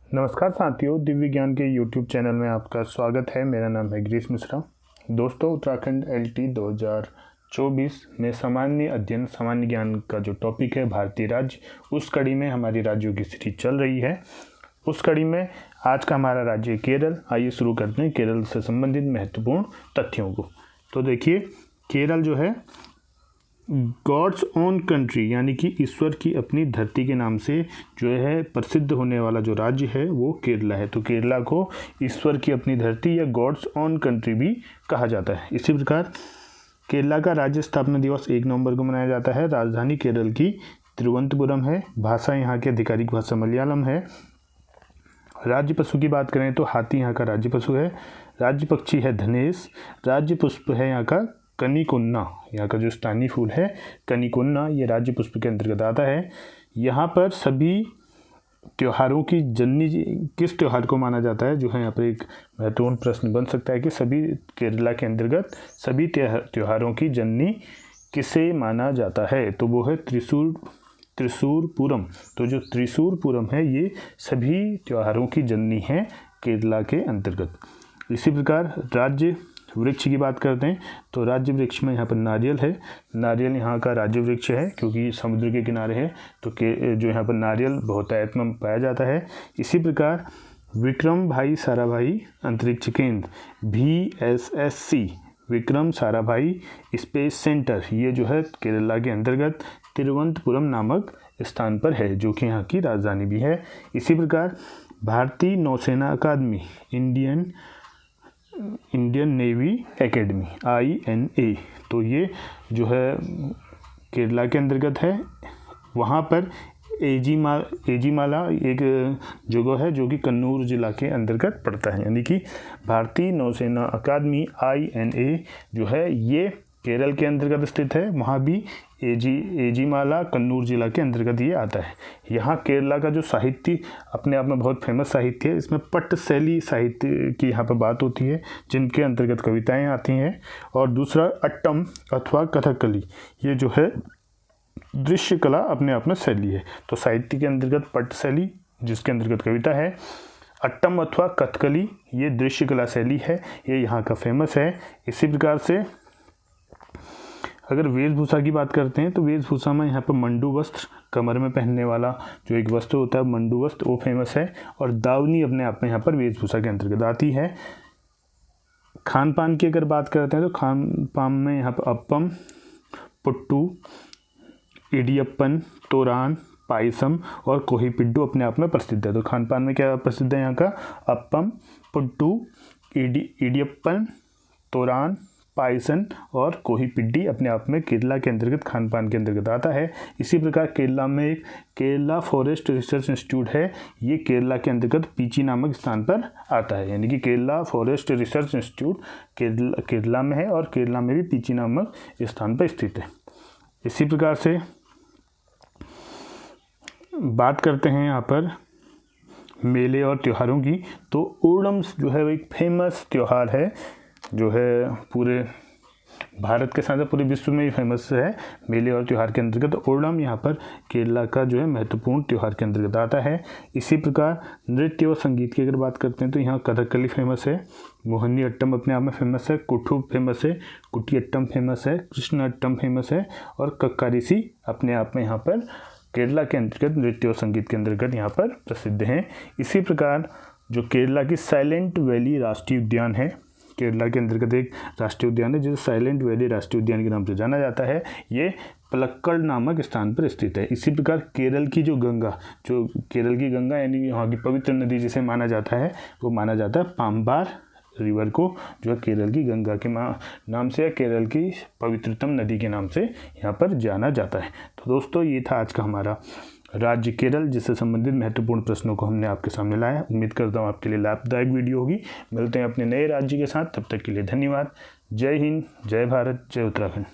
नमस्कार साथियों, दिव्य ज्ञान के YouTube चैनल में आपका स्वागत है। मेरा नाम है गिरीश मिश्रा। दोस्तों, उत्तराखंड LT 2024 में सामान्य अध्ययन सामान्य ज्ञान का जो टॉपिक है भारतीय राज्य, उस कड़ी में हमारी राज्यों की सीरीज चल रही है। उस कड़ी में आज का हमारा राज्य है केरल। आइए शुरू करते हैं केरल से संबंधित महत्वपूर्ण तथ्यों को। तो देखिए, केरल जो है गॉड्स ओन कंट्री यानी कि ईश्वर की अपनी धरती के नाम से जो है प्रसिद्ध होने वाला जो राज्य है वो केरला है। तो केरला को ईश्वर की अपनी धरती या गॉड्स ओन कंट्री भी कहा जाता है। इसी प्रकार केरला का राज्य स्थापना दिवस 1 नवंबर को मनाया जाता है। राजधानी केरल की तिरुवनंतपुरम है। भाषा यहाँ की आधिकारिक भाषा मलयालम है। राज्य पशु की बात करें तो हाथी यहाँ का राज्य पशु है। राज्य पक्षी है धनेश। राज्य पुष्प है यहाँ का कनिकोन्ना। यहाँ का जो स्थानीय फूल है कनिकोन्ना, ये राज्य पुष्प के अंतर्गत आता है। यहाँ पर सभी त्योहारों की जननी किस त्योहार को माना जाता है, जो है यहाँ पर एक महत्वपूर्ण प्रश्न बन सकता है कि सभी केरला के अंतर्गत सभी त्योहारों की जननी किसे माना जाता है, तो वो है त्रिशूरपुरम। तो जो त्रिशूरपुरम है ये सभी त्योहारों की जननी है केरला के अंतर्गत। इसी प्रकार राज्य वृक्ष की बात करते हैं तो राज्य वृक्ष में यहाँ पर नारियल है। नारियल यहाँ का राज्य वृक्ष है क्योंकि समुद्र के किनारे है, तो जो यहाँ पर नारियल बहुतायत में पाया जाता है। इसी प्रकार विक्रम भाई साराभाई अंतरिक्ष केंद्र VSSC Vikram Sarabhai space centre, ये जो है केरला के अंतर्गत तिरुवनंतपुरम नामक स्थान पर है, जो कि यहाँ की राजधानी भी है। इसी प्रकार भारतीय नौसेना अकादमी इंडियन नेवी एकेडमी INA, तो ये जो है केरला के अंतर्गत है। वहाँ पर एजीमाला एक जगह है जो कि कन्नूर जिला के अंतर्गत पड़ता है, यानी कि भारतीय नौसेना अकादमी INA जो है ये केरल के अंतर्गत स्थित है। वहाँ भी एजीमाला कन्नूर जिला के अंतर्गत ये आता है। यहाँ केरला का जो साहित्य अपने आप में बहुत फेमस साहित्य है। इसमें पट्टशैली साहित्य की यहाँ पर बात होती है, जिनके अंतर्गत कविताएं आती हैं। और दूसरा अट्टम अथवा कथकली, ये जो है दृश्य कला अपने आप में शैली है। तो साहित्य के अंतर्गत पट्टशैली जिसके अंतर्गत कविता है, अट्टम अथवा कथकली ये दृश्य कला शैली है, ये यहाँ का फेमस है। इसी प्रकार से अगर वेशभूषा की बात करते हैं तो वेशभूषा में यहाँ पर मंडू वस्त्र, कमर में पहनने वाला जो एक वस्त्र होता है मंडू वस्त्र, वो फेमस है। और दावनी अपने आप में यहाँ पर वेशभूषा के अंतर्गत आती है। खान पान की अगर बात करते हैं तो खान पान में यहाँ पर अप्पम, पुट्टू, इडियप्पन, तोरान, पायसम और कोहिपिड्डू अपने आप में प्रसिद्ध है। तो खान पान में क्या प्रसिद्ध है यहाँ का? अप्पम, पुट्टू, इडियप्पन, तोरान, पायसन और कोहिपिड्डी अपने आप में केरला के अंतर्गत खान पान के अंतर्गत आता है। इसी प्रकार केरला में एक केरला फॉरेस्ट रिसर्च इंस्टीट्यूट है, ये केरला के अंतर्गत पीची नामक स्थान पर आता है, यानी कि Kerala forest research institute Kerala में है और केरला में भी पीची नामक स्थान पर स्थित है। इसी प्रकार से बात करते हैं यहाँ पर मेले और त्योहारों की, तो ओणम जो है वो एक फेमस त्यौहार है, जो है पूरे भारत के साथ पूरे विश्व में ही फेमस है मेले और त्यौहार के अंतर्गत। ओणम यहाँ पर केरला का जो है महत्वपूर्ण त्यौहार के अंतर्गत आता है। इसी प्रकार नृत्य और संगीत की अगर बात करते हैं तो यहाँ कथकली फेमस है, मोहिनी अट्टम अपने आप में फेमस है, कुट्टू फेमस है, कुटियट्टम फेमस है, कृष्ण अट्टम फेमस है और कक्कारिसी अपने आप में यहाँ पर केरला के अंतर्गत नृत्य और संगीत के अंतर्गत यहाँ पर प्रसिद्ध हैं। इसी प्रकार जो केरला की साइलेंट वैली राष्ट्रीय उद्यान है, केरला के अंतर्गत एक राष्ट्रीय उद्यान है जिसे साइलेंट वैली राष्ट्रीय उद्यान के नाम से जाना जाता है। ये पलक्कड़ नामक स्थान पर स्थित है। इसी प्रकार केरल की जो केरल की गंगा यानी यहाँ की पवित्र नदी जिसे माना जाता है, वो माना जाता है पाम्बार रिवर को, जो है केरल की गंगा के नाम से या केरल की पवित्रतम नदी के नाम से यहाँ पर जाना जाता है। तो दोस्तों, ये था आज का हमारा राज्य केरल जिससे संबंधित महत्वपूर्ण प्रश्नों को हमने आपके सामने लाया। उम्मीद करता हूँ आपके लिए लाभदायक वीडियो होगी। मिलते हैं अपने नए राज्य के साथ, तब तक के लिए धन्यवाद। जय हिंद, जय भारत, जय उत्तराखंड।